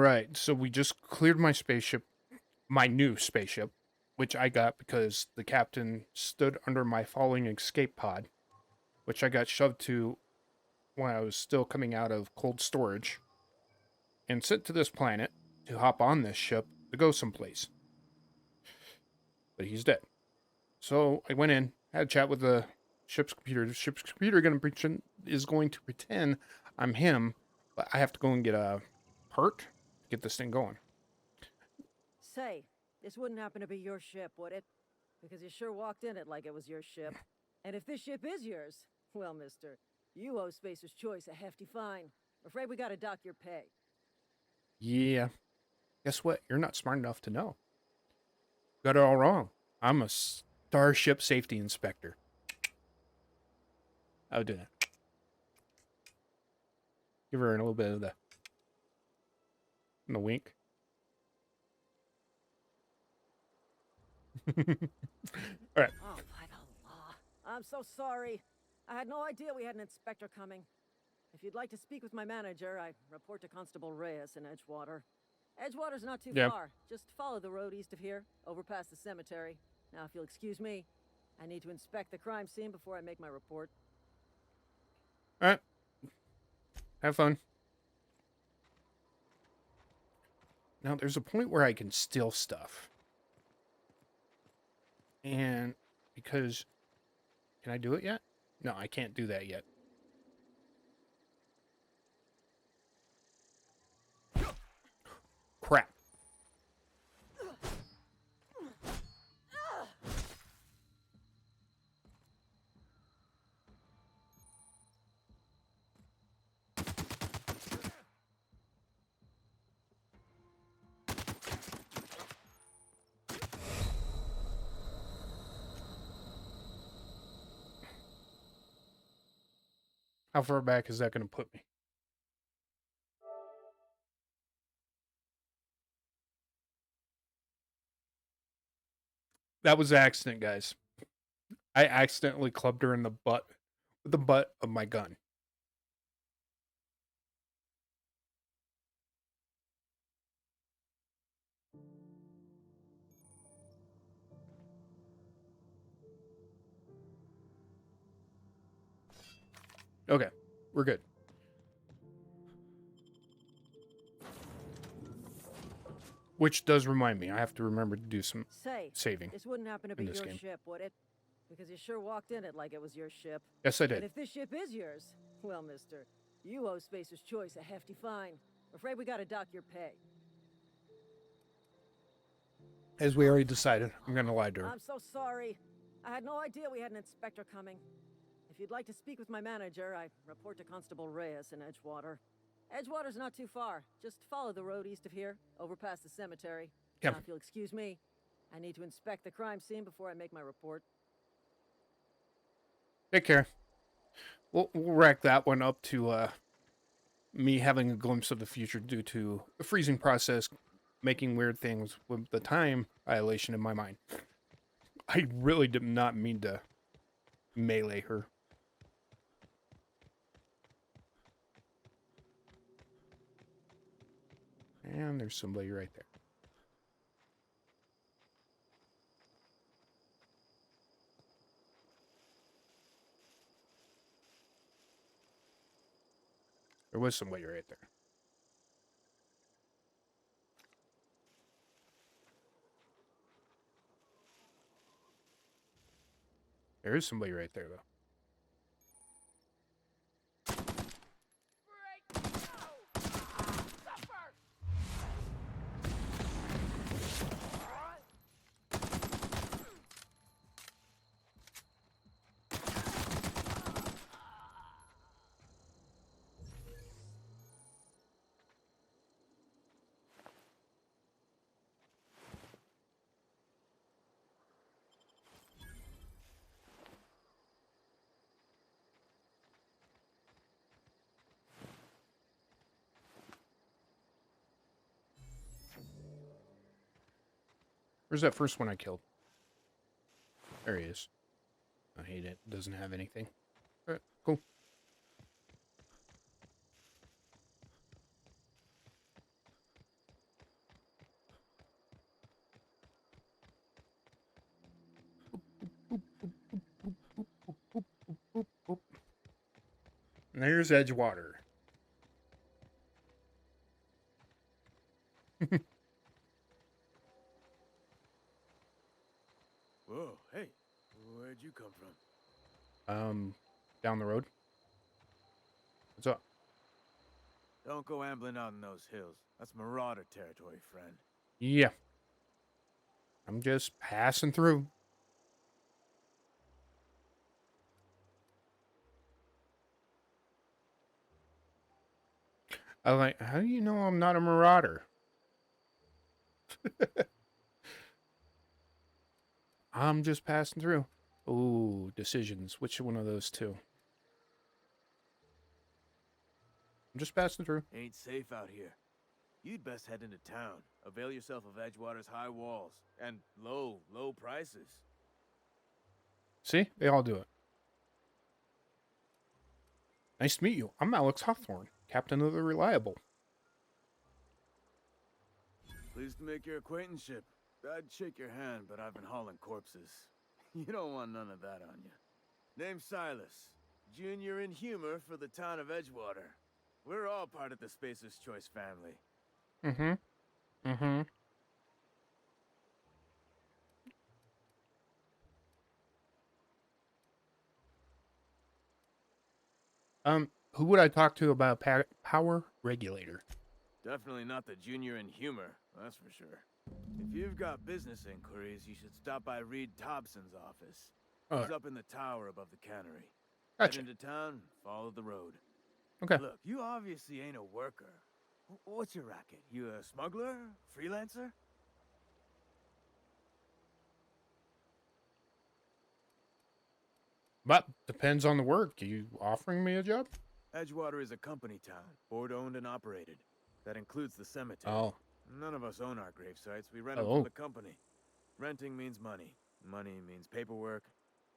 right, so we just cleared my spaceship, my new spaceship, which I got because the captain stood under my falling escape pod, which I got shoved to when I was still coming out of cold storage, and sent to this planet to hop on this ship to go someplace. But he's dead. So I went in, had a chat with the ship's computer. The ship's computer is going to pretend I'm him, but I have to go and get a part to get this thing going. Say, this wouldn't happen to be your ship, would it? Because you sure walked in it like it was your ship. And if this ship is yours, well, mister, you owe Spacer's Choice a hefty fine. I'm afraid we gotta dock your pay. Yeah. Guess what? You're not smart enough to know. Got it all wrong. I'm a starship safety inspector. I'll do that. Give her a little bit of the wink. All right. Oh, by the law. I'm so sorry. I had no idea we had an inspector coming. If you'd like to speak with my manager, I report to Constable Reyes in Edgewater. Edgewater's not too Yeah. far. Just follow the road east of here, over past the cemetery. Now, if you'll excuse me, I need to inspect the crime scene before I make my report. All right. Have fun. Now, there's a point where I can steal stuff. And because... Can I do it yet? No, I can't do that yet. Crap. How far back is that going to put me? That was an accident, guys. I accidentally clubbed her in the butt with the butt of my gun. Okay, we're good. Which does remind me, I have to remember to do some Say, saving this wouldn't happen to be in this your game. ship, would it? Because you sure walked in it like it was your ship. Yes, I And did. if this ship is yours, well, mister, you owe Spacer's Choice a hefty fine. I'm afraid we gotta dock your pay. As we already decided, I'm going to lie to her. I'm so sorry. I had no idea we had an inspector coming. If you'd like to speak with my manager, I report to Constable Reyes in Edgewater. Edgewater's not too far. Just follow the road east of here, over past the cemetery. Yep. Now, if you'll excuse me, I need to inspect the crime scene before I make my report. Take care. We'll rack that one up to me having a glimpse of the future due to the freezing process making weird things with the time violation in my mind. I really did not mean to melee her. And there's somebody right there. There was somebody right there. There is somebody right there, though. Where's that first one I killed? There he is. I hate it. Doesn't have anything. All right, cool. And there's Edgewater. Whoa, hey, where'd you come from? Down the road. What's up? Don't go ambling out in those hills. That's marauder territory, friend. Yeah. I'm just passing through. I'm like, how do you know I'm not a marauder? I'm just passing through. Ooh, decisions. Which one of those two? I'm just passing through. Ain't safe out here. You'd best head into town. Avail yourself of Edgewater's high walls and low prices. See? They all do it. Nice to meet you. I'm Alex Hawthorne, captain of the Reliable. Pleased to make your acquaintanceship. I'd shake your hand, but I've been hauling corpses. You don't want none of that on you. Name's Silas. Junior in humor for the town of Edgewater. We're all part of the Spacer's Choice family. Mm-hmm. Mm-hmm. Who would I talk to about power regulator? Definitely not the junior in humor, that's for sure. If you've got business inquiries, you should stop by Reed Thompson's office. Oh, He's up in the tower above the cannery. gotcha. Head into town, follow the road. Okay. Look, you obviously ain't a worker. What's your racket? You a smuggler? Freelancer? But depends on the work. Are you offering me a job? Edgewater is a company town, board-owned and operated. That includes the cemetery. Oh. None of us own our grave sites. We rent them Oh. from the company. Renting means money. Money means paperwork.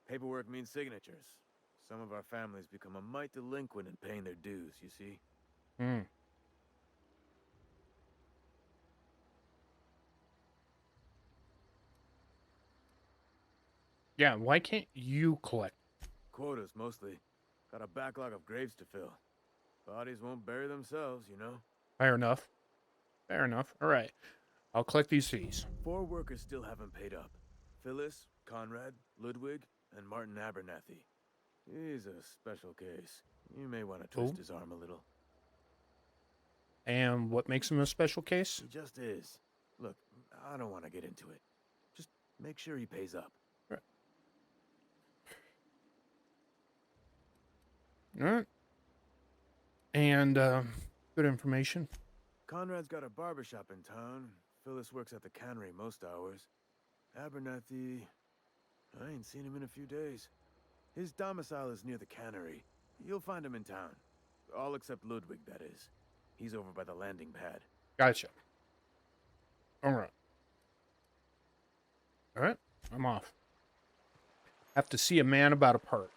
Paperwork means signatures. Some of our families become a mite delinquent in paying their dues, you see? Hmm. Yeah, why can't you collect? Quotas, mostly. Got a backlog of graves to fill. Bodies won't bury themselves, you know? Fair enough. Fair enough. All right. I'll collect these fees. 4 workers still haven't paid up. Phyllis, Conrad, Ludwig, and Martin Abernathy. He's a special case. You may want to twist Oh. his arm a little. And what makes him a special case? He just is. Look, I don't want to get into it. Just make sure he pays up. All right. And, good information. Conrad's got a barbershop in town. Phyllis works at the cannery most hours. Abernathy... I ain't seen him in a few days. His domicile is near the cannery. You'll find him in town. All except Ludwig, that is. He's over by the landing pad. Gotcha. All right. All right. I'm off. Have to see a man about a part.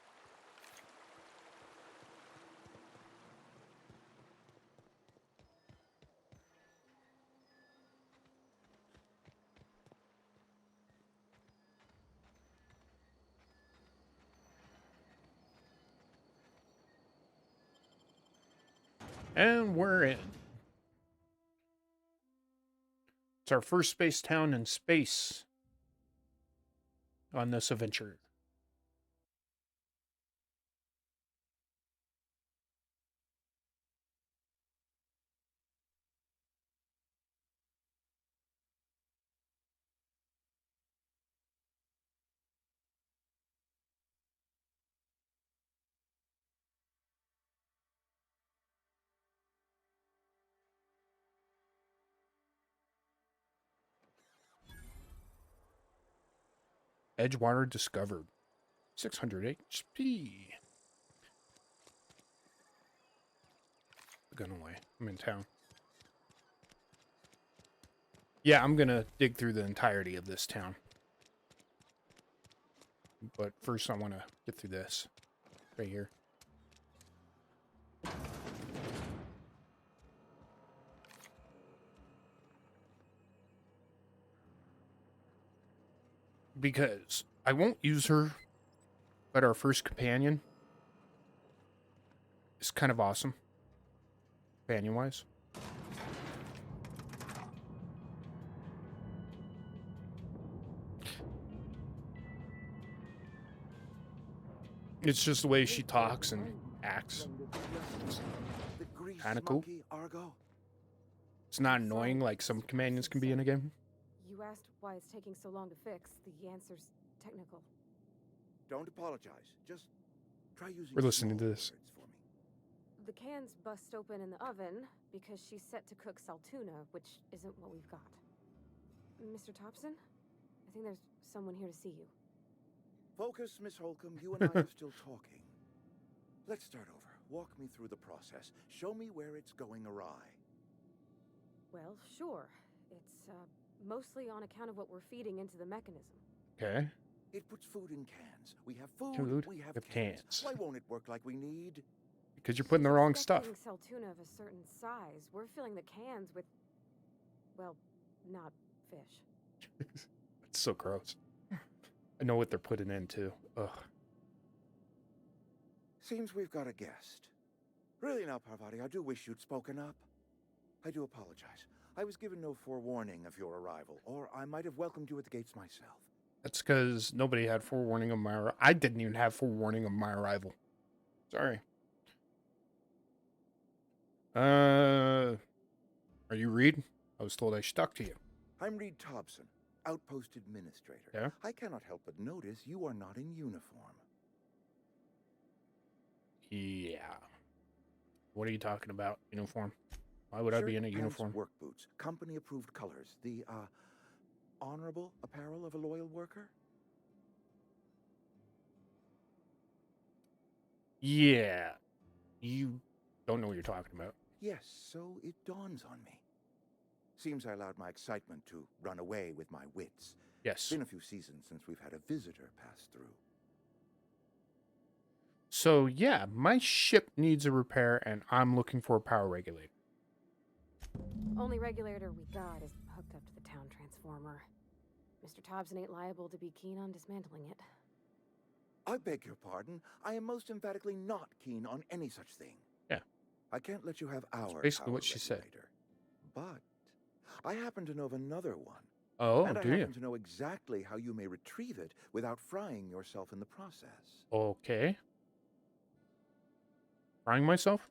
And we're in. It's our first space town in space on this adventure. Edgewater discovered. 600 HP. Gun away. I'm in town. Yeah, I'm gonna dig through the entirety of this town. But first I want to get through this. Right here. Because I won't use her, but our first companion. is kind of awesome, companion-wise. It's just the way she talks and acts. The grease Kind of cool. monkey, Argo. It's not annoying like some companions can be in a game. You asked why it's taking so long to fix. The answer's technical. Don't apologize. Just try using We're listening to small this. words for me. The cans bust open in the oven because she's set to cook saltuna, which isn't what we've got. Mr. Thompson? I think there's someone here to see you. Focus, Miss Holcomb. You and I are still talking. Let's start over. Walk me through the process. Show me where it's going awry. Well, sure. It's mostly on account of what we're feeding into the mechanism. Okay. It puts food in cans. We have food, Food we have with cans. cans. Why won't it work like we need? Because you're putting the wrong She's stuff. expecting saltuna of a certain size. We're filling the cans with, well, not fish. It's so gross. I know what they're putting in too. Ugh. Seems we've got a guest. Really now, Parvati, I do wish you'd spoken up. I do apologize. I was given no forewarning of your arrival, or I might have welcomed you at the gates myself. That's because nobody had forewarning of my I didn't even have forewarning of my arrival. Sorry. Are you Reed? I was told I stuck to you. I'm Reed Thompson, Outpost Administrator. Yeah? I cannot help but notice you are not in uniform. Yeah. What are you talking about? Uniform? Why would I be in a Shirt, uniform? pants, work boots, company-approved colors. The, honorable apparel of a loyal worker? Yeah. You don't know what you're talking about. Yes, so it dawns on me. Seems I allowed my excitement to run away with my wits. Yes. Been a few seasons since we've had a visitor pass through. So, yeah, my ship needs a repair, and I'm looking for a power regulator. Only regulator we got is hooked up to the town transformer. Mr. Thompson ain't liable to be keen on dismantling it. I beg your pardon. I am most emphatically not keen on any such thing. Yeah. I can't let you have our basically power what she said. regulator. But I happen to know of another one. Oh, and I do you? happen to know exactly how you may retrieve it without frying yourself in the process. Okay. Frying myself?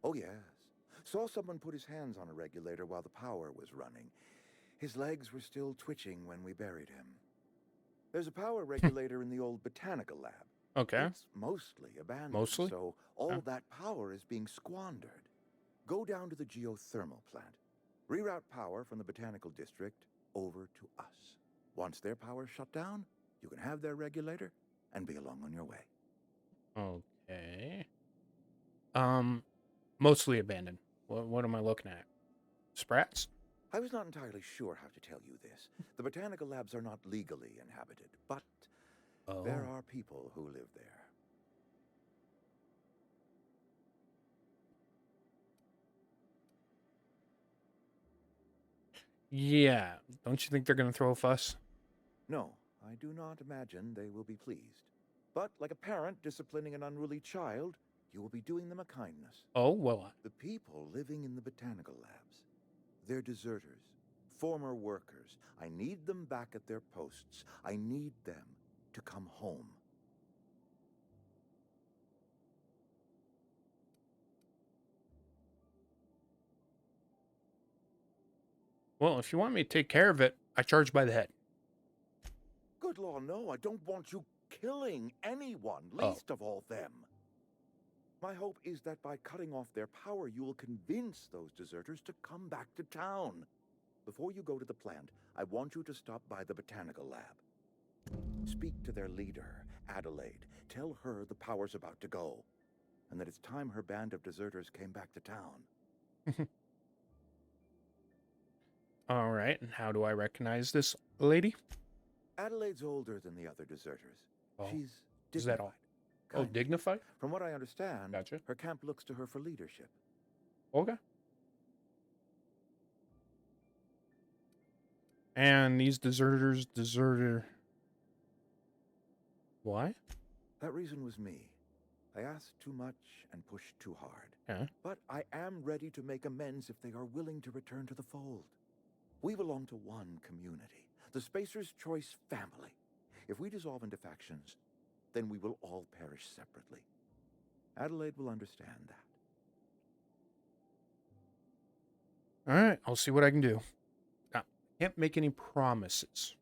Oh, yes. Saw someone put his hands on a regulator while the power was running. His legs were still twitching when we buried him. There's a power regulator in the old botanical lab. Okay. It's mostly abandoned. Mostly? So all Yeah. that power is being squandered. Go down to the geothermal plant. Reroute power from the botanical district over to us. Once their power's shut down, you can have their regulator and be along on your way. Okay. Mostly abandoned. What am I looking at? Sprats? I was not entirely sure how to tell you this. The botanical labs are not legally inhabited, but Oh. there are people who live there. Yeah. Don't you think they're going to throw a fuss? No, I do not imagine they will be pleased. But like a parent disciplining an unruly child, you will be doing them a kindness. Oh, well. The people living in the botanical labs, they're deserters, former workers. I need them back at their posts. I need them to come home. Well, if you want me to take care of it, I charge by the head. Good law, no, I don't want you killing anyone, Oh. least of all them. My hope is that by cutting off their power, you will convince those deserters to come back to town. Before you go to the plant, I want you to stop by the botanical lab. Speak to their leader, Adelaide. Tell her the power's about to go, and that it's time her band of deserters came back to town. All right. And how do I recognize this lady? Adelaide's older than the other deserters. Oh, She's is that dignified. all? Oh, kind. dignified? From what I understand, Gotcha. her camp looks to her for leadership. Okay. And these deserters deserted. Why? That reason was me. I asked too much and pushed too hard. Yeah. But I am ready to make amends if they are willing to return to the fold. We belong to one community, the Spacer's Choice family. If we dissolve into factions, then we will all perish separately. Adelaide will understand that. All right, I'll see what I can do. Now, can't make any promises.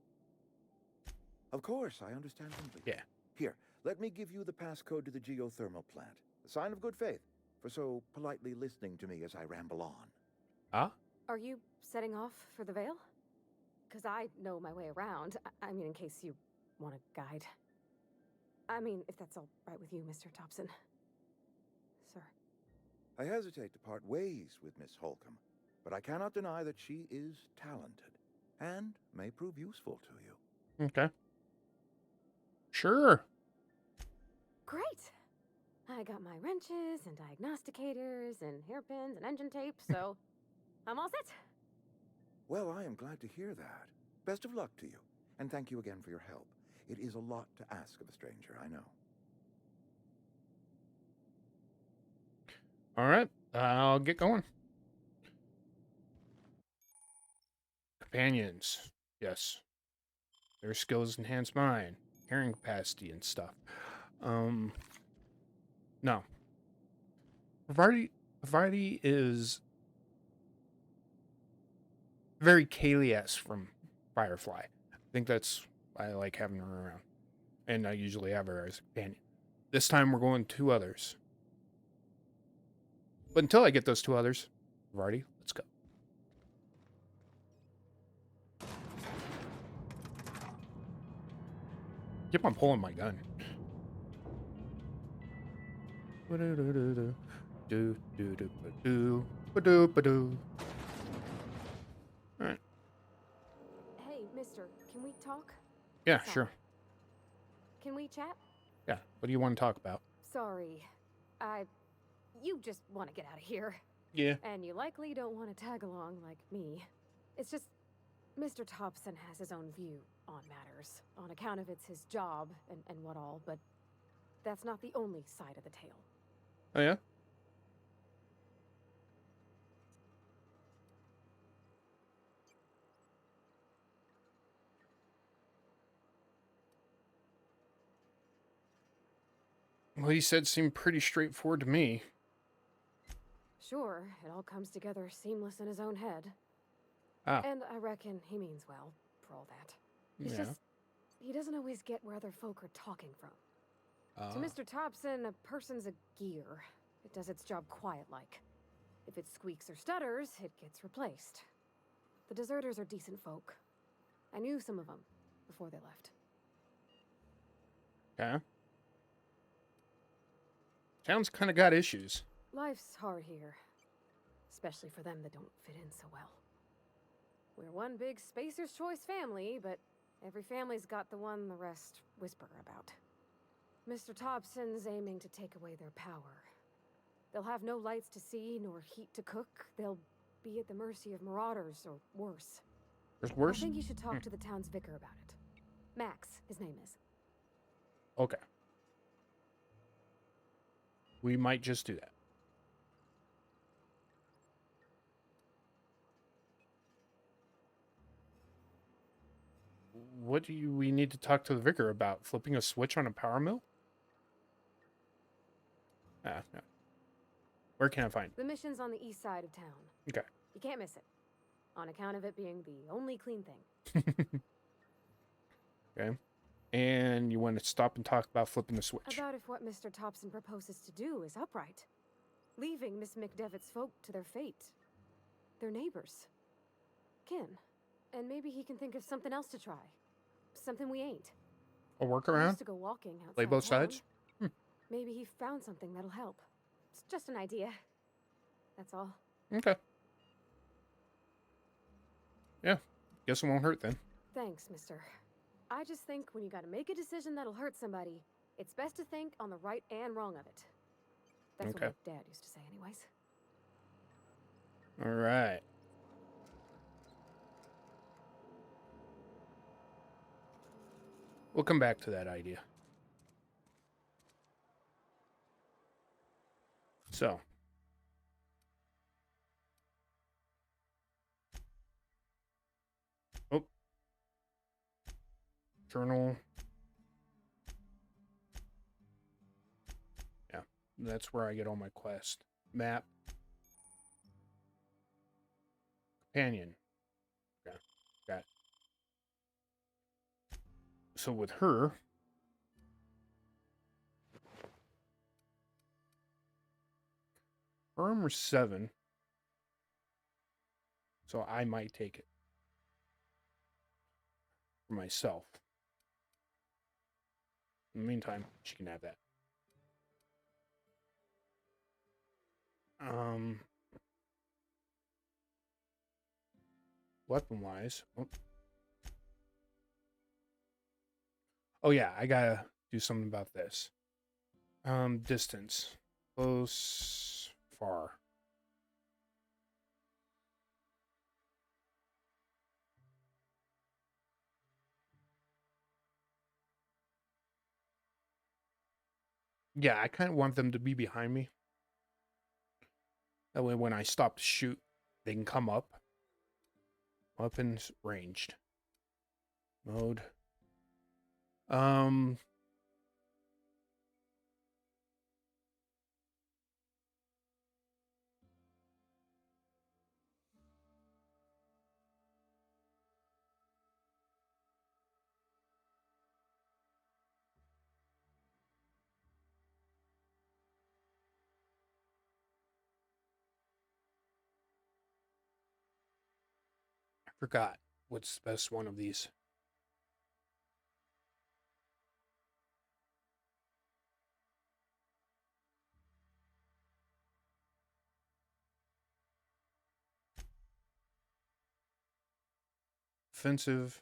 Of course, I understand completely. Yeah. Here, let me give you the passcode to the geothermal plant. A sign of good faith for so politely listening to me as I ramble on. Ah? Are you setting off for the Vale? Because I know my way around. I mean, in case you want a guide. I mean, if that's all right with you, Mr. Thompson. Sir. I hesitate to part ways with Miss Holcomb, but I cannot deny that she is talented and may prove useful to you. Okay. Sure. Great! I got my wrenches and diagnosticators and hairpins and engine tape, so I'm all set. Well, I am glad to hear that. Best of luck to you, and thank you again for your help. It is a lot to ask of a stranger, I know. All right, I'll get going. Companions. Yes. Their skills enhance mine. Carrying capacity and stuff. No. Vardy is very Kaylee-esque from Firefly. I think that's why I like having her around. And I usually have her as a companion. This time we're going 2 others. But until I get those 2 others, Vardy, let's go. Keep on pulling my gun. Alright. Hey, mister, can we talk? Yeah, Sorry. sure. Can we chat? Yeah, what do you want to talk about? Sorry. You just want to get out of here. Yeah. And you likely don't want to tag along like me. It's just, Mr. Thompson has his own view on matters, on account of it's his job and what all, but that's not the only side of the tale. Oh, yeah? What he said seemed pretty straightforward to me. Sure, it all comes together seamless in his own head. Ah. And I reckon he means well, for all that. It's just, he doesn't always get where other folk are talking from. To Mr. Thompson, a person's a gear. It does its job quiet-like. If it squeaks or stutters, it gets replaced. The deserters are decent folk. I knew some of them before they left. Okay. Town's kind of got issues. Life's hard here. Especially for them that don't fit in so well. We're one big Spacer's Choice family, but every family's got the one the rest whisper about. Mr. Thompson's aiming to take away their power. They'll have no lights to see, nor heat to cook. They'll be at the mercy of marauders, or worse. There's worse? I think you should talk to the town's vicar about it. Max, his name is. Okay. We might just do that. What do we need to talk to the vicar about? Flipping a switch on a power mill? Ah, no. Where can I find it? The mission's on the east side of town. Okay. You can't miss it. On account of it being the only clean thing. Okay. And you want to stop and talk about flipping the switch. About if what Mr. Thompson proposes to do is upright. Leaving Miss McDevitt's folk to their fate. Their neighbors. Kin. And maybe he can think of something else to try. Something we ain't. A We workaround? used to go walking outside Play both town. sides? Maybe he found something that'll help. It's just an idea. That's all. Okay. Yeah. Guess it won't hurt then. Thanks, mister. I just think when you gotta make a decision that'll hurt somebody, it's best to think on the right and wrong of it. That's Okay. what my dad used to say anyways. All right. We'll come back to that idea. So. Oh. Journal. Yeah, that's where I get all my quests. Map. Companion. Yeah, got it. So with her, her armor's 7. So I might take it for myself. In the meantime, she can have that. Weapon wise. Oh yeah, I gotta do something about this. Distance. Close, far. Yeah, I kind of want them to be behind me. That way when I stop to shoot, they can come up. Weapons ranged. Mode. I forgot what's the best one of these. Offensive.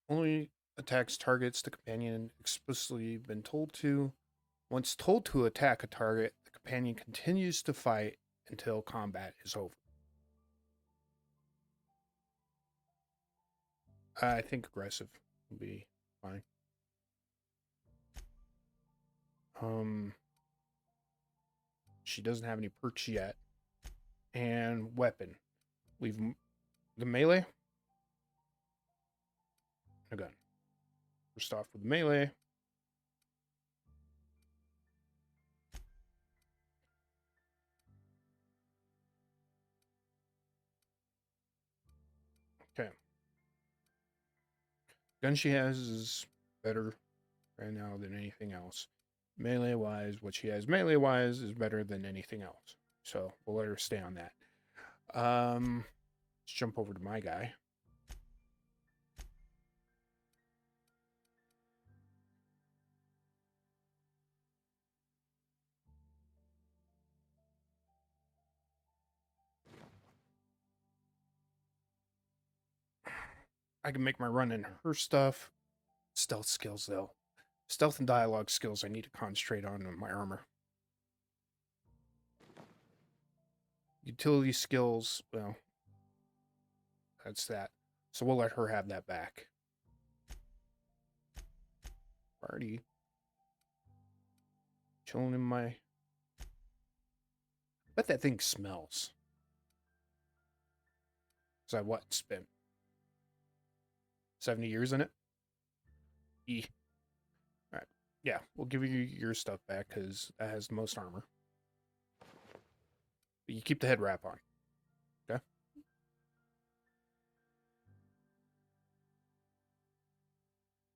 Only attacks targets the companion explicitly been told to. Once told to attack a target, the companion continues to fight until combat is over. I think aggressive will be fine. She doesn't have any perks yet. And weapon. Leave the melee. A gun. First off with melee. Okay. Gun she has is better right now than anything else. Melee wise, what she has melee wise is better than anything else. So we'll let her stay on that. Let's jump over to my guy. I can make my run in her stuff. Stealth skills, though. Stealth and dialogue skills I need to concentrate on in my armor. Utility skills, well, that's that. So we'll let her have that back. Party. Chilling in my... Bet that thing smells. Because I what? Spent 70 years in it? E. Alright. Yeah, we'll give you your stuff back because that has the most armor. But you keep the head wrap on. Okay?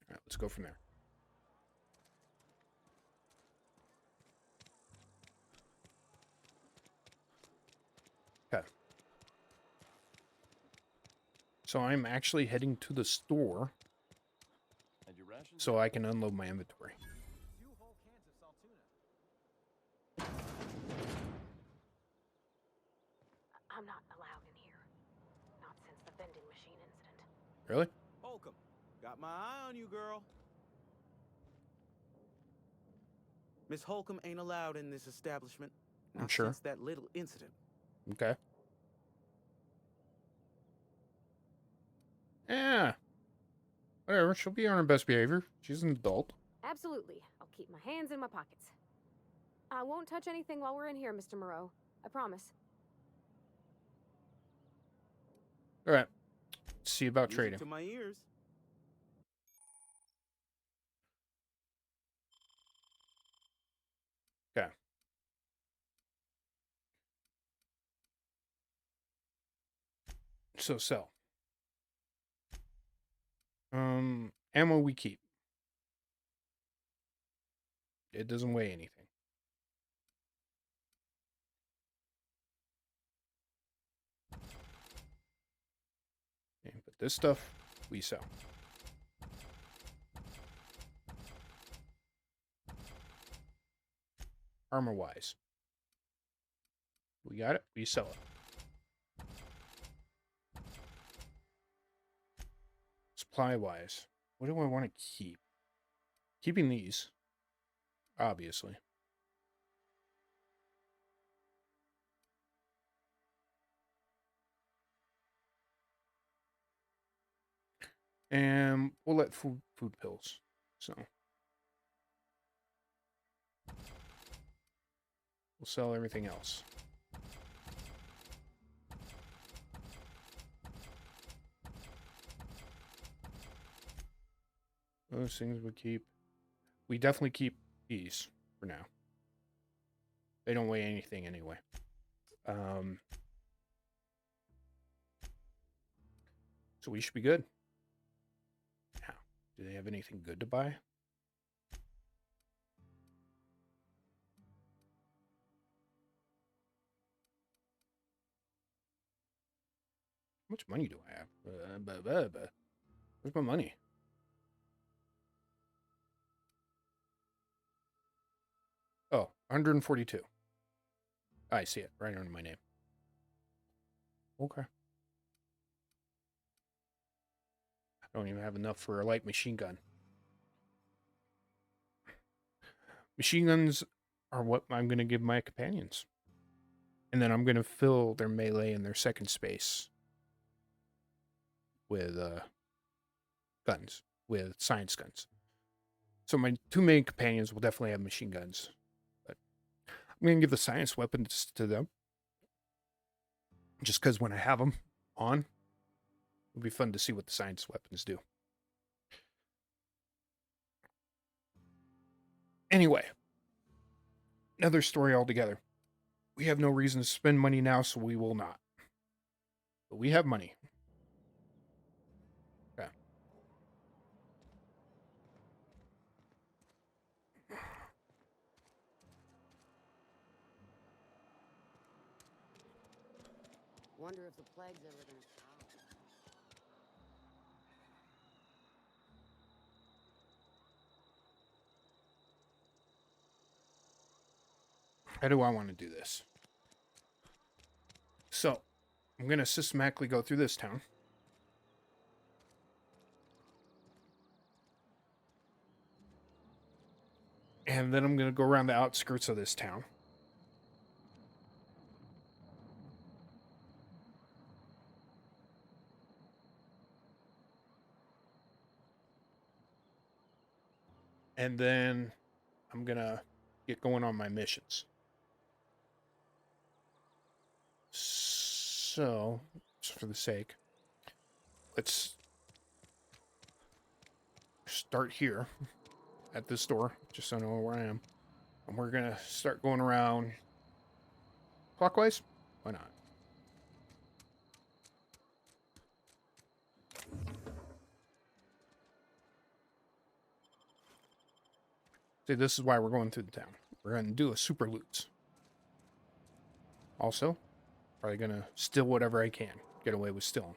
Alright, let's go from there. Okay. So I'm actually heading to the store so I can unload my inventory. I'm not allowed in here. Not since the vending machine incident. Really? Holcomb, got my eye on you, girl. Miss Holcomb ain't allowed in this establishment. I'm Not sure. since that little incident. Okay. Yeah. Whatever. She'll be on her best behavior. She's an adult. Absolutely. I'll keep my hands in my pockets. I won't touch anything while we're in here, Mr. Moreau. I promise. All right. See about Music trading. to my ears. Okay. So sell. Ammo we keep. It doesn't weigh anything. Okay, but this stuff we sell. Armor wise, we got it. We sell it. Supply wise, what do I want to keep? Keeping these, obviously. And we'll let food pills. So we'll sell everything else. Those things we keep. We definitely keep these for now. They don't weigh anything anyway. So we should be good. Now, do they have anything good to buy? How much money do I have? Where's my money? Oh, 142. I see it right under my name. Okay. I don't even have enough for a light machine gun. Machine guns are what I'm going to give my companions. And then I'm going to fill their melee and their second space with guns, with science guns. So my two main companions will definitely have machine guns. But I'm going to give the science weapons to them. Just because when I have them on, it'll be fun to see what the science weapons do. Anyway, another story altogether. We have no reason to spend money now, so we will not. But we have money. Okay. Wonder if the plague's ever gonna stop. How do I want to do this? So, I'm going to systematically go through this town. And then I'm going to go around the outskirts of this town. And then I'm going to get going on my missions. So, just for the sake, let's start here at this store, just so I know where I am. And we're going to start going around clockwise. Why not? See, this is why we're going through the town. We're going to do a super loot. Also, probably going to steal whatever I can. Get away with stealing.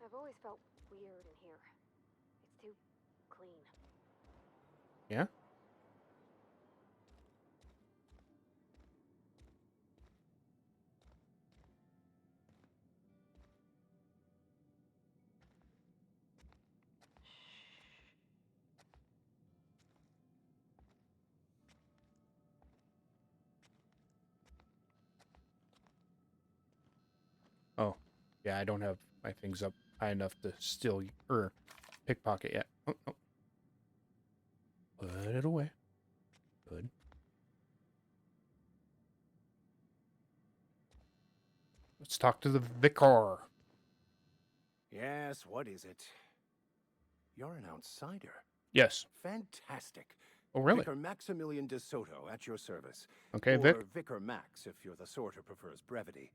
I've always felt weird in here. It's too clean. Yeah? Oh, yeah, I don't have my things up high enough to steal or pickpocket yet. Oh, no. Put it away. Good. Let's talk to the vicar. Yes, what is it? You're an outsider. Yes. Fantastic. Oh, really? Vicar Maximilian de Soto at your service. Okay, or Vic. Vicar Max if you're the sort who prefers brevity.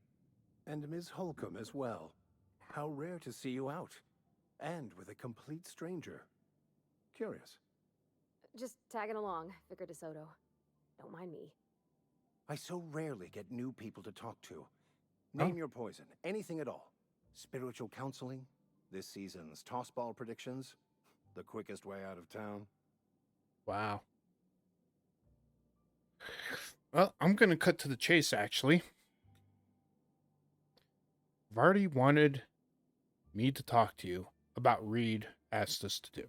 And Ms. Holcomb as well. How rare to see you out. And with a complete stranger. Curious. Just tagging along, Vicar DeSoto. Don't mind me. I so rarely get new people to talk to. Name your poison. Anything at all. Spiritual counseling? This season's tossball predictions? The quickest way out of town? Wow. Well, I'm going to cut to the chase, actually. Vardy wanted me to talk to you about Reed asked us to do.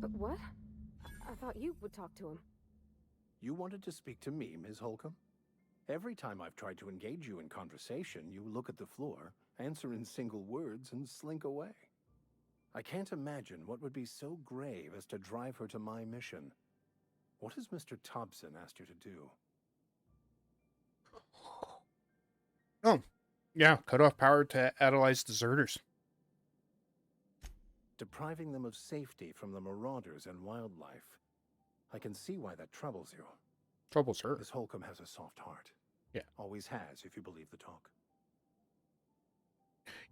But what? I thought you would talk to him. You wanted to speak to me, Ms. Holcomb? Every time I've tried to engage you in conversation, you look at the floor, answer in single words, and slink away. I can't imagine what would be so grave as to drive her to my mission. What has Mr. Thompson asked you to do? Oh, yeah, cut off power to Adelaide's deserters. Depriving them of safety from the marauders and wildlife. I can see why that troubles you. Troubles her. Miss Holcomb has a soft heart. Yeah. Always has, if you believe the talk.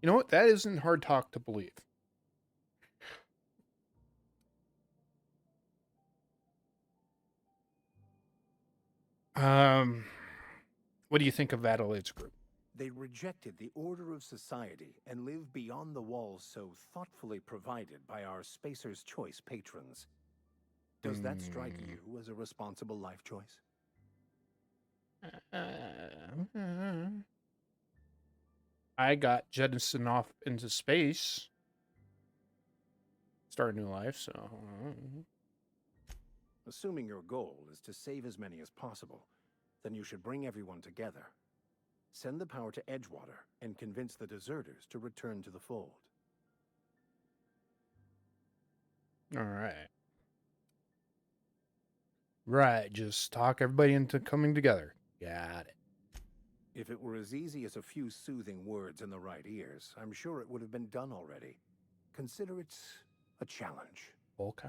You know what? That isn't hard talk to believe. What do you think of Adelaide's group? They rejected the order of society and live beyond the walls so thoughtfully provided by our Spacer's Choice patrons. Does that strike you as a responsible life choice? I got jettisoned off into space. Start a new life, so... Assuming your goal is to save as many as possible, then you should bring everyone together. Send the power to Edgewater and convince the deserters to return to the fold. Alright. Right, just talk everybody into coming together. Got it. If it were as easy as a few soothing words in the right ears, I'm sure it would have been done already. Consider it a challenge. Okay.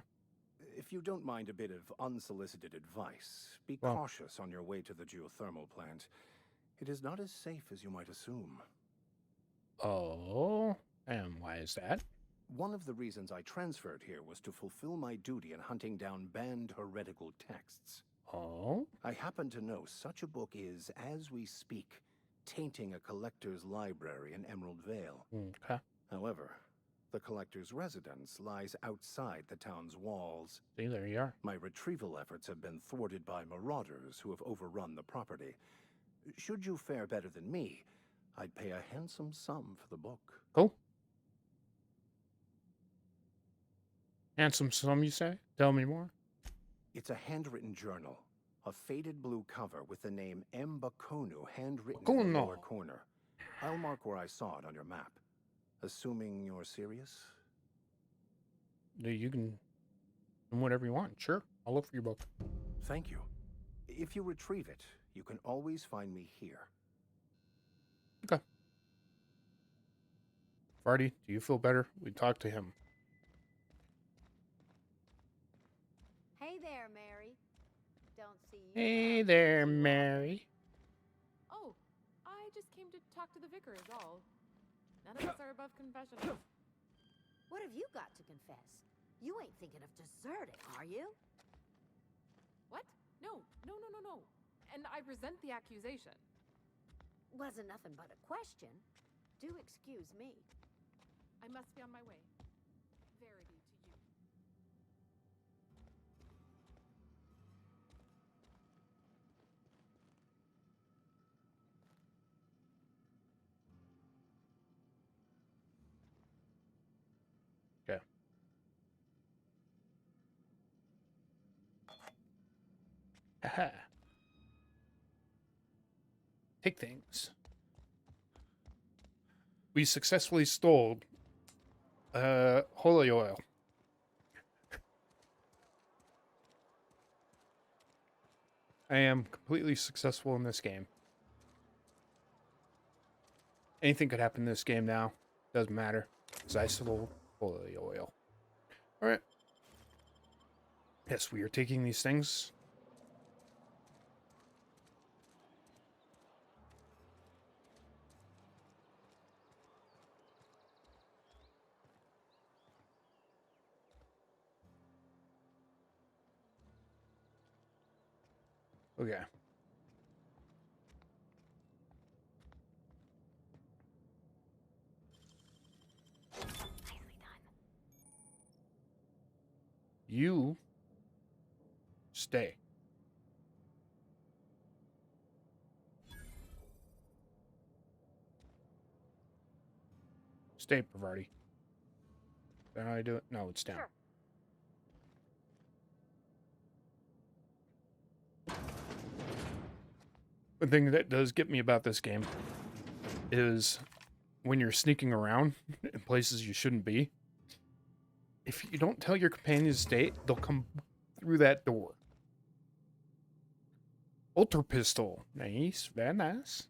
If you don't mind a bit of unsolicited advice, be Well. cautious on your way to the geothermal plant. It is not as safe as you might assume. Oh, and why is that? One of the reasons I transferred here was to fulfill my duty in hunting down banned heretical texts. Oh? I happen to know such a book is, as we speak, tainting a collector's library in Emerald Vale. Okay. However, the collector's residence lies outside the town's walls. See, there you are. My retrieval efforts have been thwarted by marauders who have overrun the property. Should you fare better than me, I'd pay a handsome sum for the book. Cool. Handsome sum, you say? Tell me more. It's a handwritten journal. A faded blue cover with the name M. Bakonu handwritten in the Bakono. lower corner. I'll mark where I saw it on your map. Assuming you're serious? You can do whatever you want. Sure. I'll look for your book. Thank you. If you retrieve it, you can always find me here. Okay. Vardy, do you feel better? We talked to him. Hey there, Mary. Don't see you. Hey around there, too often. Mary. Oh, I just came to talk to the vicar is all. None of us are above confession. What have you got to confess? You ain't thinking of deserting, are you? What? No. And I resent the accusation. Wasn't nothing but a question. Do excuse me. I must be on my way. Verity to you. Okay. Haha. Take things. We successfully stole Holy oil. I am completely successful in this game. Anything could happen in this game now. Doesn't matter. Because I stole holy oil. Alright. Yes, we are taking these things. Okay. Nicely done. You stay. Stay, Pavarti. Is that how I do it? No, it's down. Sure. One thing that does get me about this game is when you're sneaking around in places you shouldn't be, if you don't tell your companions to stay, they'll come through that door. Ultra pistol. Nice. Very nice.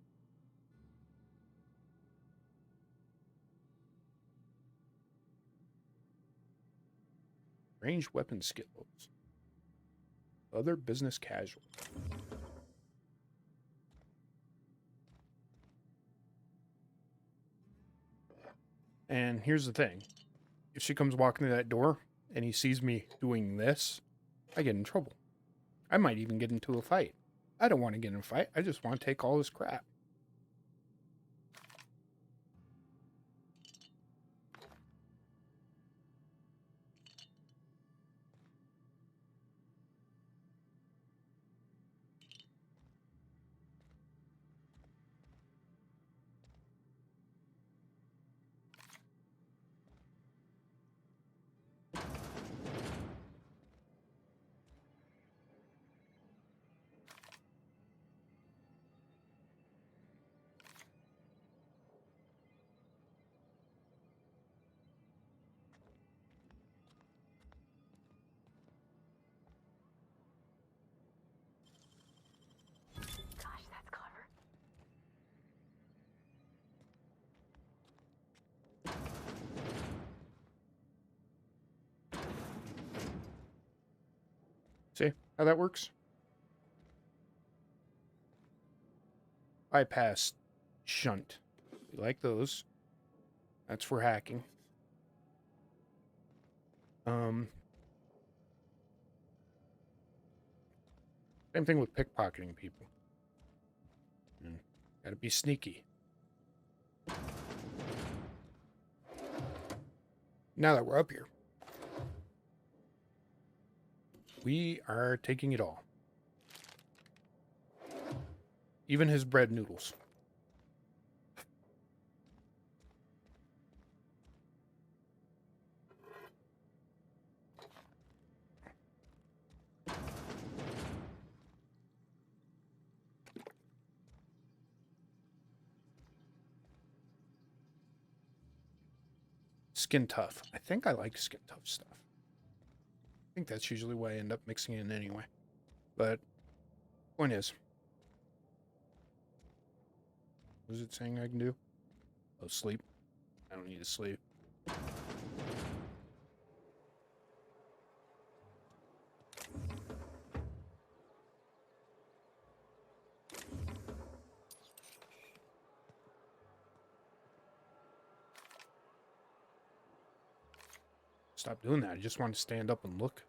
Ranged weapon skills. Other business casual. And here's the thing. If she comes walking through that door and he sees me doing this, I get in trouble. I might even get into a fight. I don't want to get in a fight. I just want to take all this crap. Gosh, that's clever. See how that works? Bypass. Shunt. We like those. That's for hacking. Same thing with pickpocketing people. Gotta be sneaky. Now that we're up here, we are taking it all. Even his bread noodles. Skin tough. I think I like skin tough stuff. I think that's usually why I end up mixing it in anyway. But point is, what is it saying I can do? Oh, sleep. I don't need to sleep. Stop doing that. I just want to stand up and look.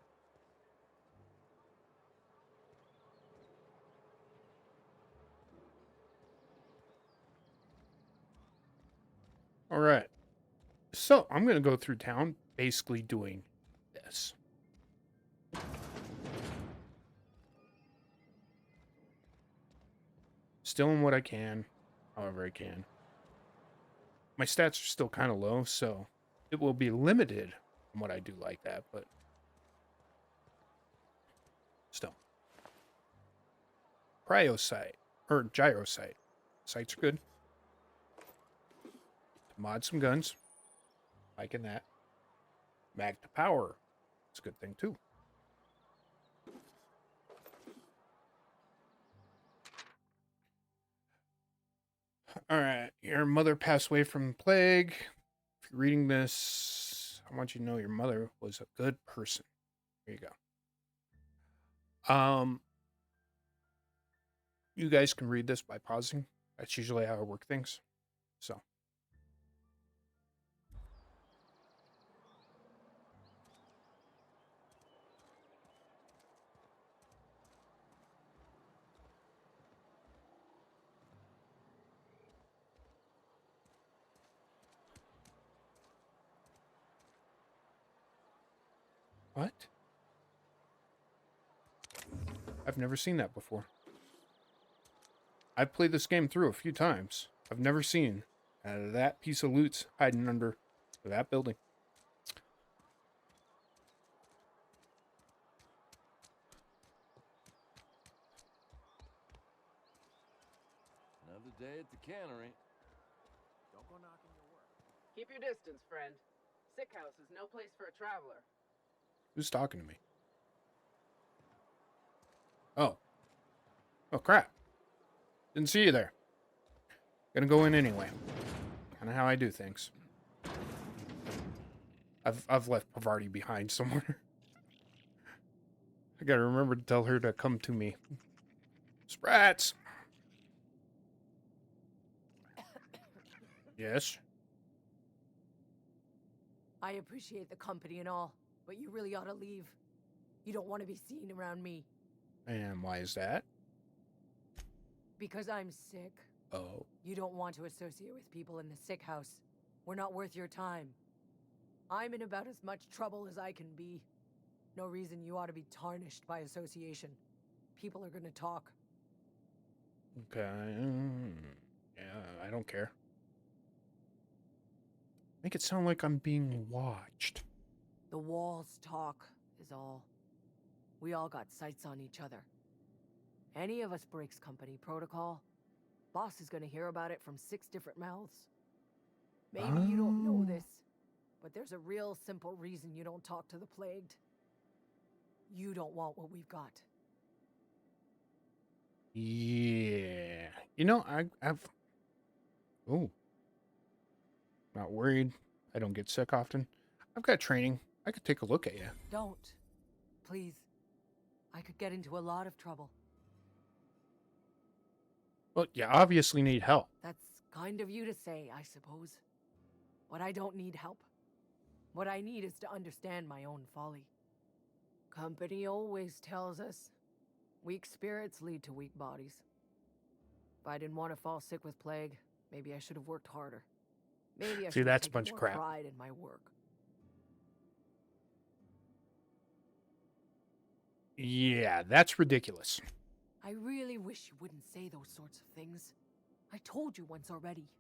All right. So I'm going to go through town basically doing this. Stealing what I can, however I can. My stats are still kind of low, so it will be limited on what I do like that, but still. Cryosite, or gyrosite. Sights are good. To mod some guns. Liking that. Mag to power. It's a good thing, too. All right. Your mother passed away from plague. If you're reading this, I want you to know your mother was a good person. There you go. You guys can read this by pausing. That's usually how I work things. So. What? I've never seen that before. I've played this game through a few times. I've never seen that piece of loot's hiding under that building. Another day at the cannery. Don't go knocking your work. Keep your distance, friend. Sick house is no place for a traveler. Who's talking to me? Oh. Oh, crap. Didn't see you there. Gonna go in anyway. Kinda how I do things. I've left Pavarti behind somewhere. I gotta remember to tell her to come to me. Sprats! Yes? I appreciate the company and all, but you really ought to leave. You don't want to be seen around me. And why is that? Because I'm sick. Oh. You don't want to associate with people in the sick house. We're not worth your time. I'm in about as much trouble as I can be. No reason you ought to be tarnished by association. People are gonna talk. Okay. Yeah, I don't care. Make it sound like I'm being watched. The walls talk, is all. We all got sights on each other. Any of us breaks company protocol, boss is gonna hear about it from 6 different mouths. Maybe you don't know this, but there's a real simple reason you don't talk to the plagued. You don't want what we've got. Yeah. You know, I've... Oh. Not worried. I don't get sick often. I've got training. I could take a look at you. Don't. Please. I could get into a lot of trouble. Well, you obviously need help. That's kind of you to say, I suppose. But I don't need help. What I need is to understand my own folly. Company always tells us, weak spirits lead to weak bodies. If I didn't want to fall sick with plague, maybe I should have worked harder. Maybe I See, should have that's a taken bunch of more crap. pride in my work. Yeah, that's ridiculous. I really wish you wouldn't say those sorts of things. I told you once already.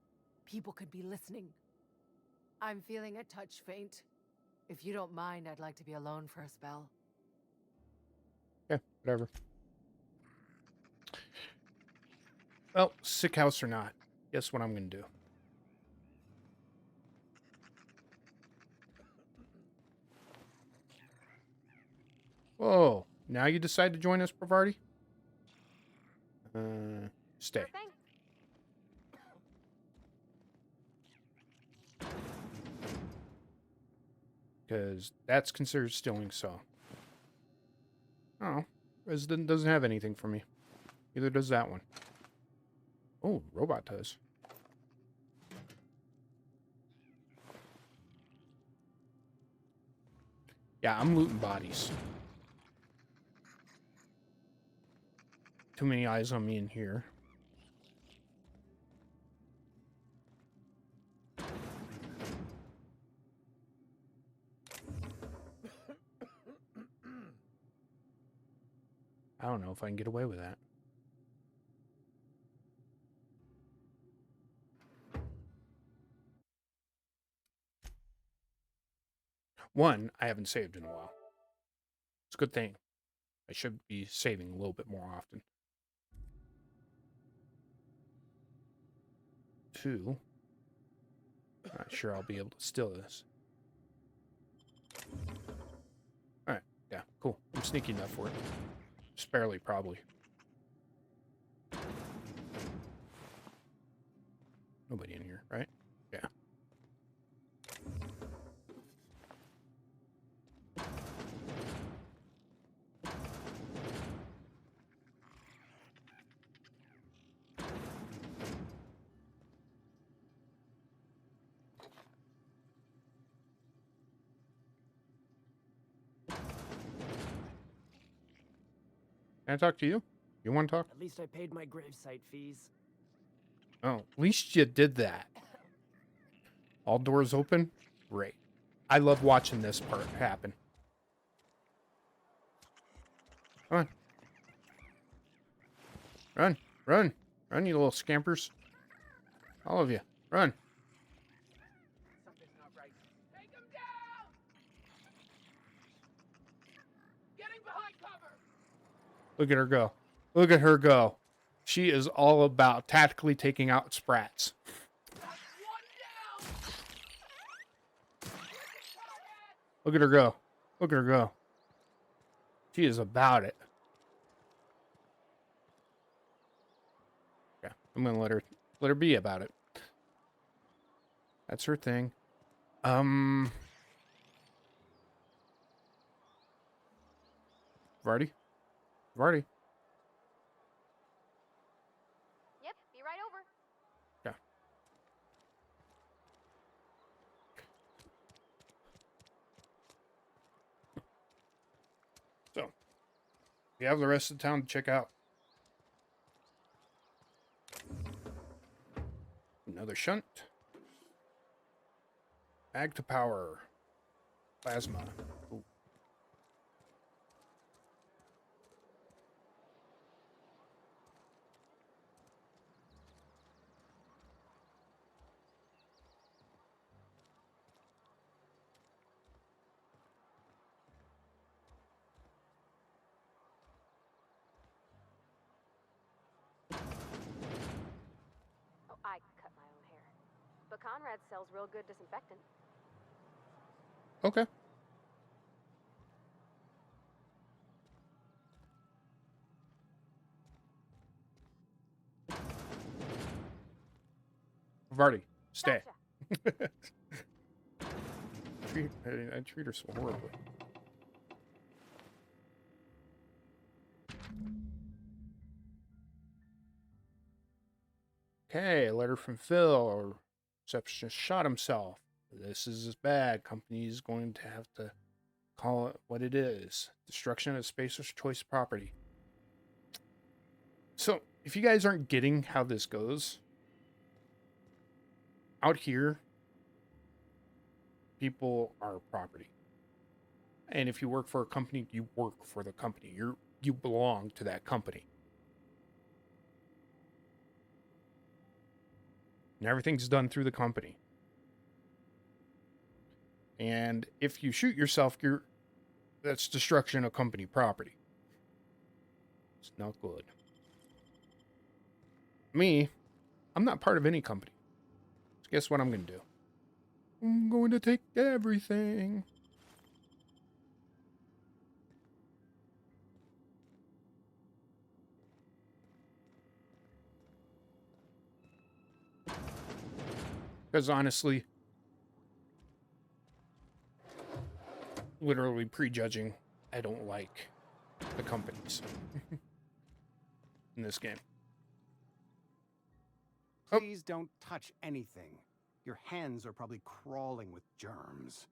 People could be listening. I'm feeling a touch faint. If you don't mind, I'd like to be alone for a spell. Yeah, whatever. Well, sick house or not, guess what I'm going to do? Whoa, now you decide to join us, Pavarti? Stay. Sure thing. Because that's considered stealing, so. Oh, Resident doesn't have anything for me. Neither does that one. Oh, robot does. Yeah, I'm looting bodies. Too many eyes on me in here. I don't know if I can get away with that. One, I haven't saved in a while. It's a good thing. I should be saving a little bit more often. Two, not sure I'll be able to steal this. sneaky enough for it. Just barely, probably. Nobody in here, right? Yeah. Can I talk to you? You want to talk? At least I paid my gravesite fees. Oh, at least you did that. All doors open? Great. I love watching this part happen. Come on. Run. Run. Run, you little scampers. All of you. Run. Something's not right. Take him down! Getting behind cover! Look at her go. Look at her go. She is all about tactically taking out sprats. Look at her go. Look at her go. She is about it. Yeah, I'm gonna let her be about it. That's her thing. Vardy? Vardy? Yep, be right over. Yeah. So, we have the rest of the town to check out. Another shunt. Mag to power. Plasma. Ooh. Oh, I cut my own hair. But Conrad sells real good disinfectant. Okay. Vardy, stay. Gotcha. I treat her so horribly. Okay, a letter from Phil. Receptionist shot himself. This is bad. Company is going to have to call it what it is. Destruction of Spacer's Choice property. So, if you guys aren't getting how this goes, out here, people are property. And if you work for a company, you work for the company. You belong to that company. And everything's done through the company. And if you shoot yourself, that's destruction of company property. It's not good. Me, I'm not part of any company. So guess what I'm going to do? I'm going to take everything. Because honestly, literally prejudging, I don't like the companies in this game. Please don't touch anything. Your hands are probably crawling with germs.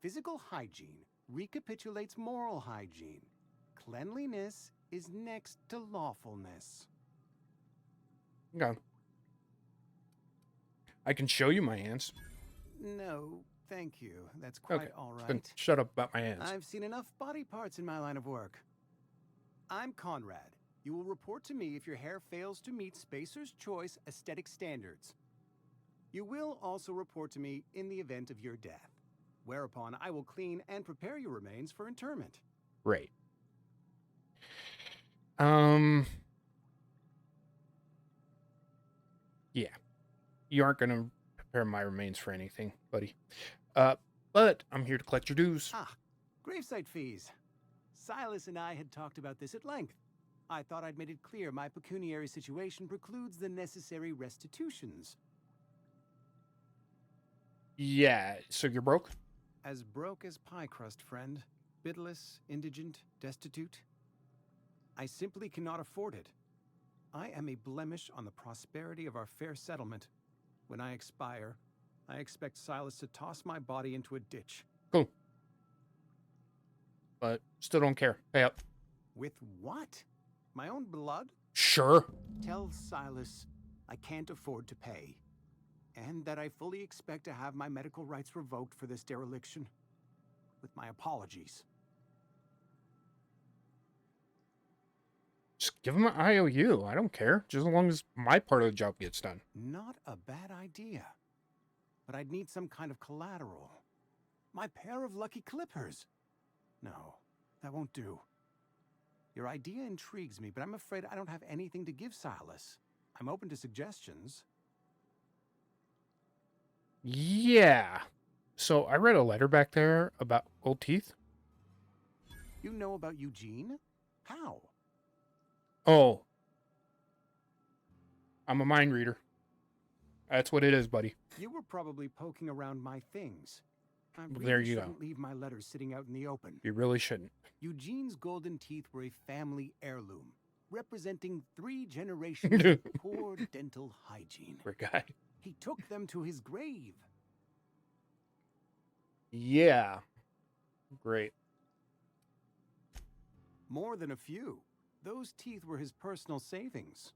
Physical hygiene recapitulates moral hygiene. Cleanliness is next to lawfulness. Okay. I can show you my hands. No, thank you. That's quite all Then right. shut up about my hands. I've seen enough body parts in my line of work. I'm Conrad. You will report to me if your hair fails to meet Spacer's Choice aesthetic standards. You will also report to me in the event of your death, whereupon I will clean and prepare your remains for interment. Right. Yeah. You aren't going to prepare my remains for anything, buddy. But I'm here to collect your dues. Ah, gravesite fees. Silas and I had talked about this at length. I thought I'd made it clear my pecuniary situation precludes the necessary restitutions. Yeah, so you're broke? As broke as pie crust, friend. Bitless, indigent, destitute. I simply cannot afford it. I am a blemish on the prosperity of our fair settlement. When I expire, I expect Silas to toss my body into a ditch. Cool. But still don't care. Pay up. With what? My own blood? Sure. Tell Silas I can't afford to pay. And that I fully expect to have my medical rights revoked for this dereliction. With my apologies. Just give him an IOU. I don't care. Just as long as my part of the job gets done. Not a bad idea. But I'd need some kind of collateral. My pair of lucky clippers. No, that won't do. Your idea intrigues me, but I'm afraid I don't have anything to give Silas. I'm open to suggestions. Yeah. So I read a letter back there about gold teeth. You know about Eugene? How? Oh. I'm a mind reader. That's what it is, buddy. You were probably poking around my things. I really There you shouldn't go. leave my letters sitting out in the open. You really shouldn't. Eugene's golden teeth were a family heirloom, representing 3 generations of poor dental hygiene. Poor guy. He took them to his grave. Yeah. Great. More than a few. Those teeth were his personal savings.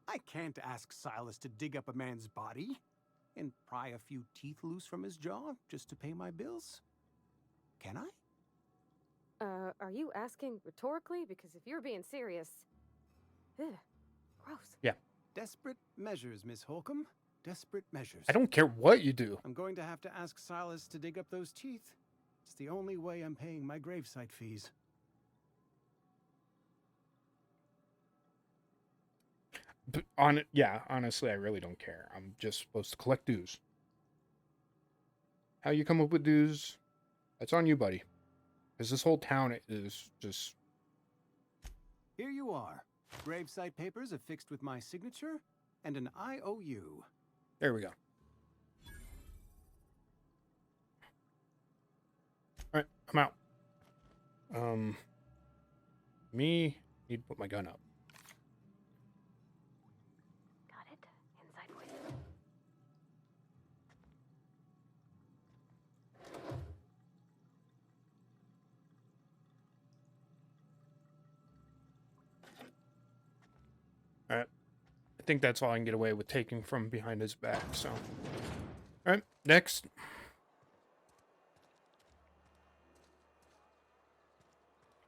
I can't ask Silas to dig up a man's body and pry a few teeth loose from his jaw just to pay my bills. Can I? Are you asking rhetorically? Because if you're being serious... Ugh, gross. Yeah. Desperate measures, Miss Holcomb. Desperate measures. I don't care what you do. I'm going to have to ask Silas to dig up those teeth. It's the only way I'm paying my gravesite fees. But yeah, honestly, I really don't care. I'm just supposed to collect dues. How you come up with dues, that's on you, buddy. Because this whole town is just... Here you are. Gravesite papers affixed with my signature and an IOU. There we go. Alright, I'm out. Need to put my gun up. Got it. Inside voice. Alright. I think that's all I can get away with taking from behind his back, so. Alright, next.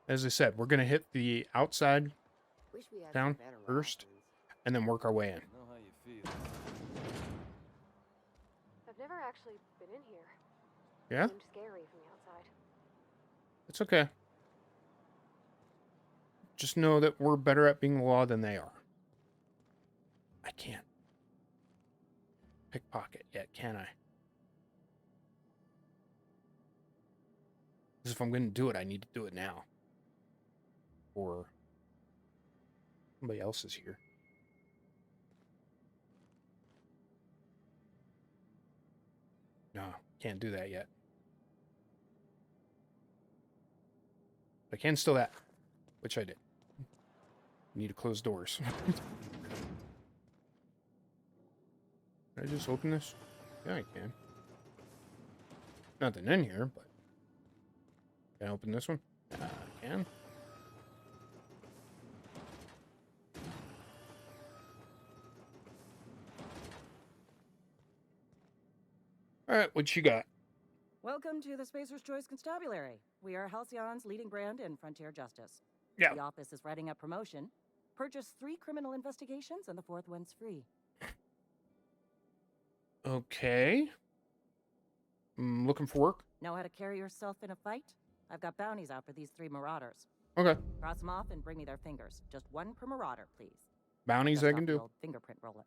As I said, we're going to hit the outside town first, and then work our way in. I know how you feel. I've never actually been in here. Yeah? It seemed scary from the outside. It's okay. Just know that we're better at being the law than they are. I can't pickpocket yet, can I? Because if I'm going to do it, I need to do it now. Or somebody else is here. No, can't do that yet. I can steal that, which I did. Need to close doors. Can I just open this? Yeah, I can. Nothing in here, but... Can I open this one? I can. Alright, what you got? Welcome to the Spacer's Choice Constabulary. We are Halcyon's leading brand in frontier justice. Yeah. The office is writing a promotion. Purchase 3 criminal investigations and the 4th one's free. Okay. Looking for work? Know how to carry yourself in a fight? I've got bounties out for these 3 marauders. Okay. Cross them off and bring me their fingers. Just 1 per marauder, please. Bounties Just I can off the do. old fingerprint roller.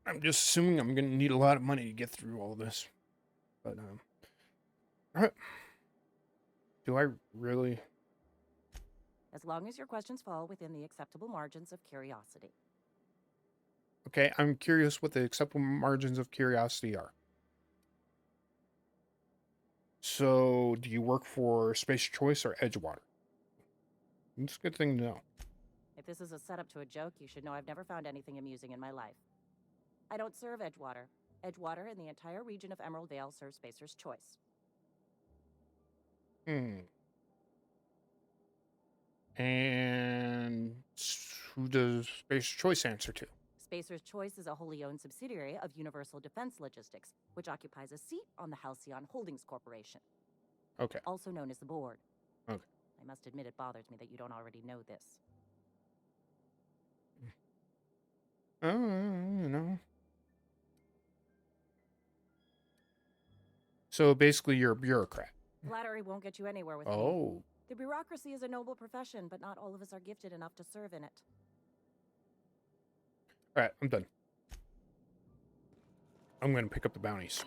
I'm just assuming I'm going to need a lot of money to get through all this. But, alright. Do I really? As long as your questions fall within the acceptable margins of curiosity. Okay, I'm curious what the acceptable margins of curiosity are. So, do you work for Space Choice or Edgewater? It's a good thing to know. If this is a setup to a joke, you should know I've never found anything amusing in my life. I don't serve Edgewater. Edgewater and the entire region of Emerald Vale serve Spacer's Choice. And who does Space Choice answer to? Spacer's Choice is a wholly owned subsidiary of Universal Defense Logistics, which occupies a seat on the Halcyon Holdings Corporation. Okay. Also known as the board. Okay. I must admit it bothers me that you don't already know this. Oh, you know. So basically, you're a bureaucrat. Flattery won't get you anywhere with me. Oh. The bureaucracy is a noble profession, but not all of us are gifted enough to serve in it. All right, I'm done. I'm going to pick up the bounties.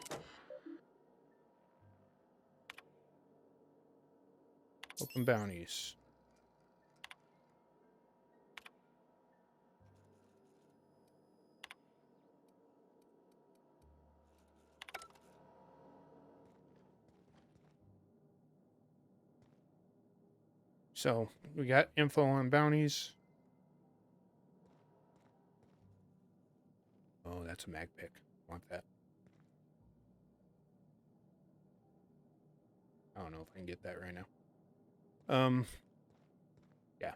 Open bounties. So, we got info on bounties. Oh, that's a mag pick. Want that. I don't know if I can get that right now. Yeah.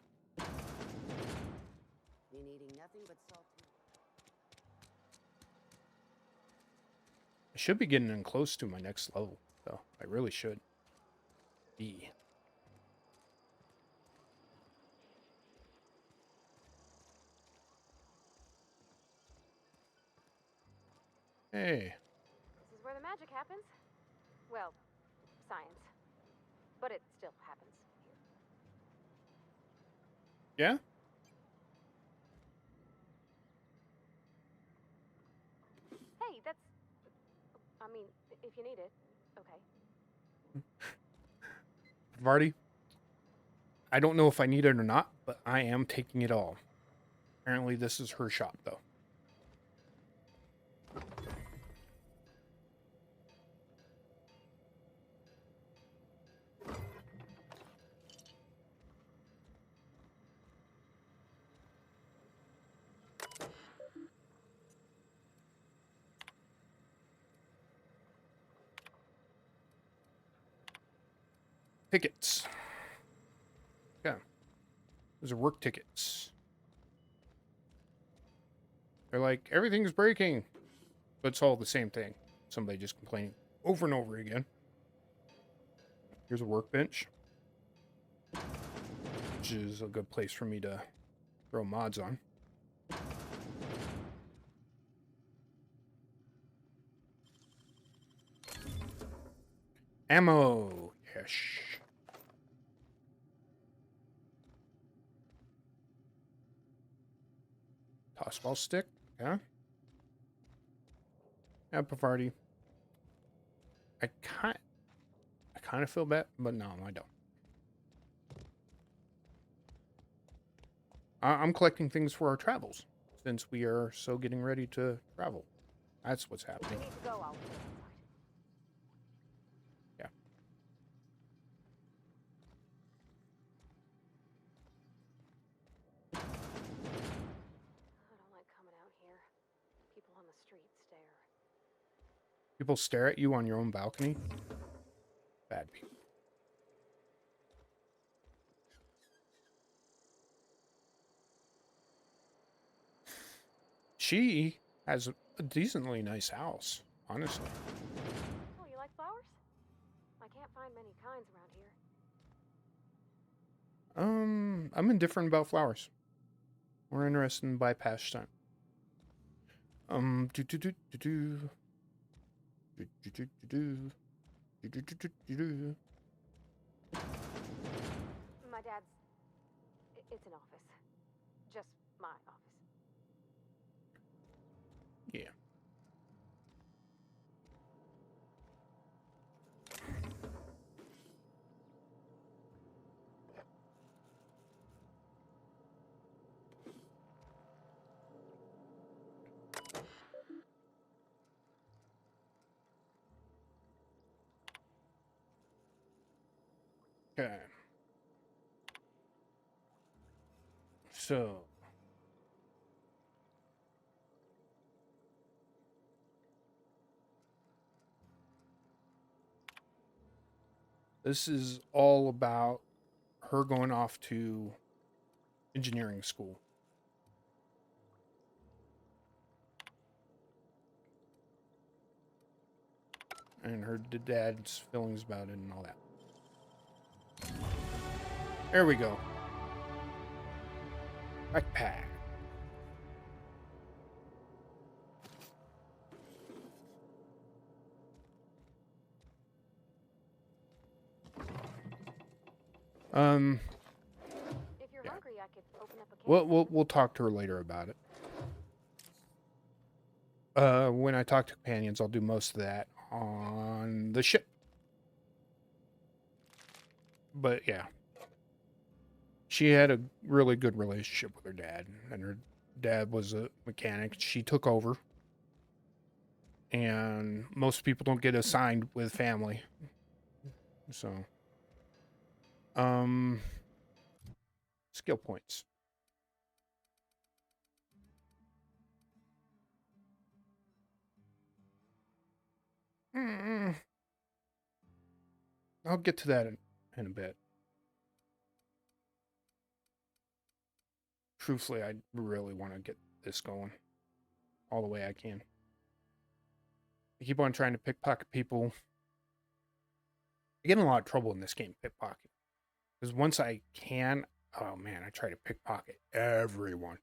Been eating nothing but salty. I should be getting in close to my next level, though. I really should. be. Hey. This is where the magic happens. Well, science. But it still happens here. Yeah? Hey, that's... I mean, if you need it, okay. Vardy? I don't know if I need it or not, but I am taking it all. Apparently this is her shop, though. Tickets. Yeah. Those are work tickets. They're like, everything's breaking. But it's all the same thing. Somebody just complaining over and over again. Here's a workbench. Which is a good place for me to throw mods on. Ammo. Yes. Tossball stick. Yeah. Yeah, Bavardi. I kind of feel bad, but no, I don't. I'm collecting things for our travels, since we are so getting ready to travel. That's what's happening. We need to go out. Yeah. I don't like coming out here. People on the street stare. People stare at you on your own balcony? Bad people. She has a decently nice house, honestly. Oh, you like flowers? I can't find many kinds around here. I'm indifferent about flowers. We're interested in bypass time. Do do do do do. Do do do do do do do do do. My dad's... It's an office. Just my office. Yeah. Okay. So. This is all about her going off to engineering school. And her dad's feelings about it and all that. There we go. Backpack. If you're hungry, I could open up a can. We'll talk to her later about it. When I talk to companions, I'll do most of that on the ship. But yeah, she had a really good relationship with her dad, and her dad was a mechanic. She took over, and most people don't get assigned with family. So, skill points. I'll get to that in a bit. Truthfully, I really want to get this going all the way I can. I keep on trying to pickpocket people. I get in a lot of trouble in this game, pickpocket. Because once I can, oh man, I try to pickpocket everyone.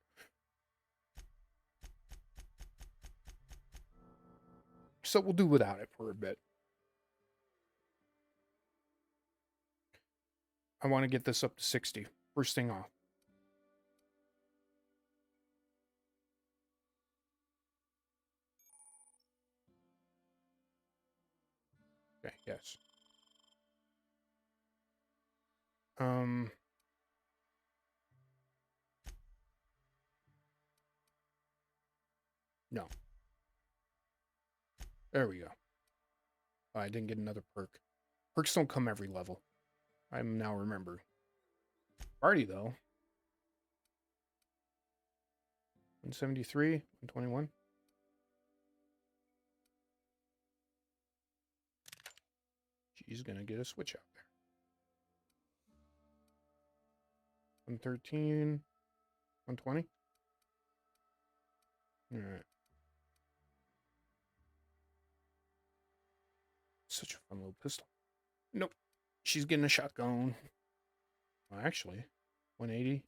So we'll do without it for a bit. I want to get this up to 60. First thing off. Okay, yes. No. There we go. Oh, I didn't get another perk. Perks don't come every level. I'm now remembering. Party, though. 173, 121. She's going to get a switch out there. 113, 120. All right. Such a fun little pistol. Nope. She's getting a shotgun. Well, actually, 180,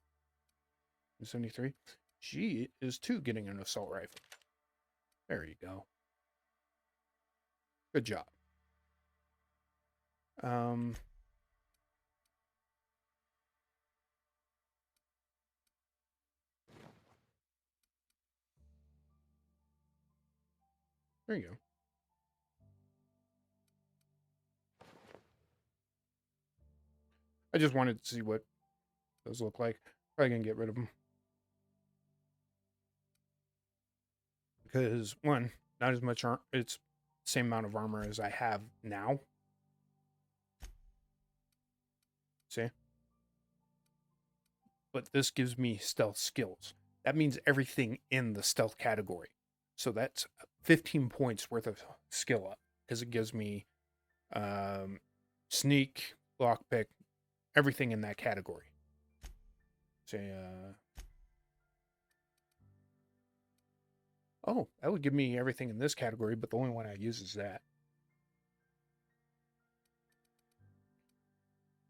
173. She is too getting an assault rifle. There you go. Good job. There you go. I just wanted to see what those look like. Probably gonna get rid of them. Because, one, not as much it's the same amount of armor as I have now. See? But this gives me stealth skills. That means everything in the stealth category. So that's 15 points worth of skill up. Because it gives me sneak, lockpick, everything in that category. Say, oh, that would give me everything in this category, but the only one I use is that.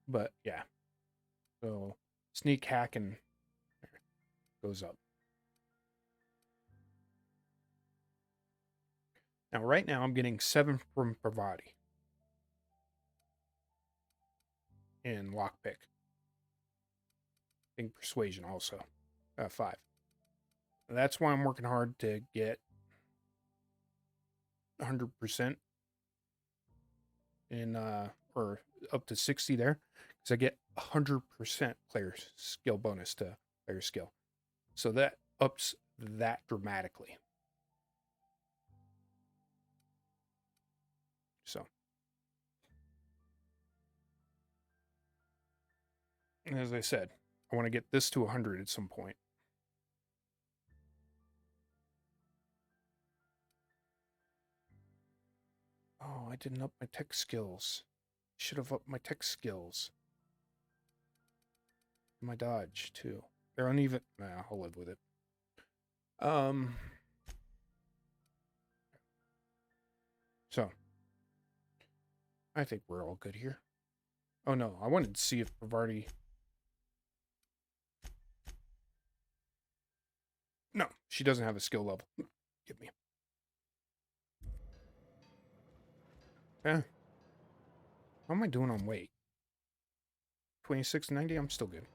But yeah. So sneak, hack, and goes up. Now, right now, I'm getting 7 from Bravati. And lockpick. I think persuasion also. 5. That's why I'm working hard to get 100% in, or up to 60 there. Because I get 100% player skill bonus to player skill. So that ups that dramatically. So. As I said, I want to get this to 100 at some point. Oh, I didn't up my tech skills. Should have upped my tech skills. My dodge, too. They're uneven. Nah, I'll live with it. So, I think we're all good here. Oh, no, I wanted to see if Bavardi... No, she doesn't have a skill level. Give me. Yeah. How am I doing on weight? 2690? I'm still good.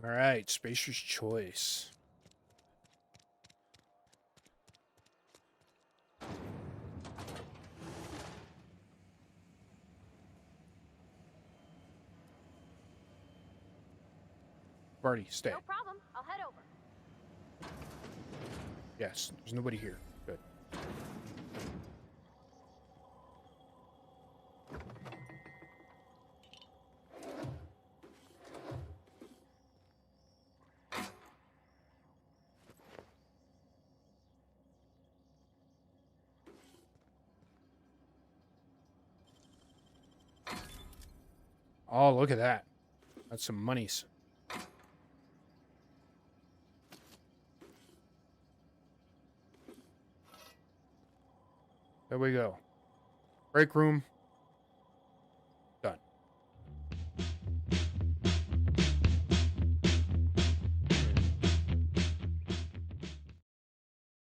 All right, Spacer's Choice. Barty, stay. No problem. I'll head over. Yes, there's nobody here. Good. Oh, look at that. That's some monies. There we go. Break room.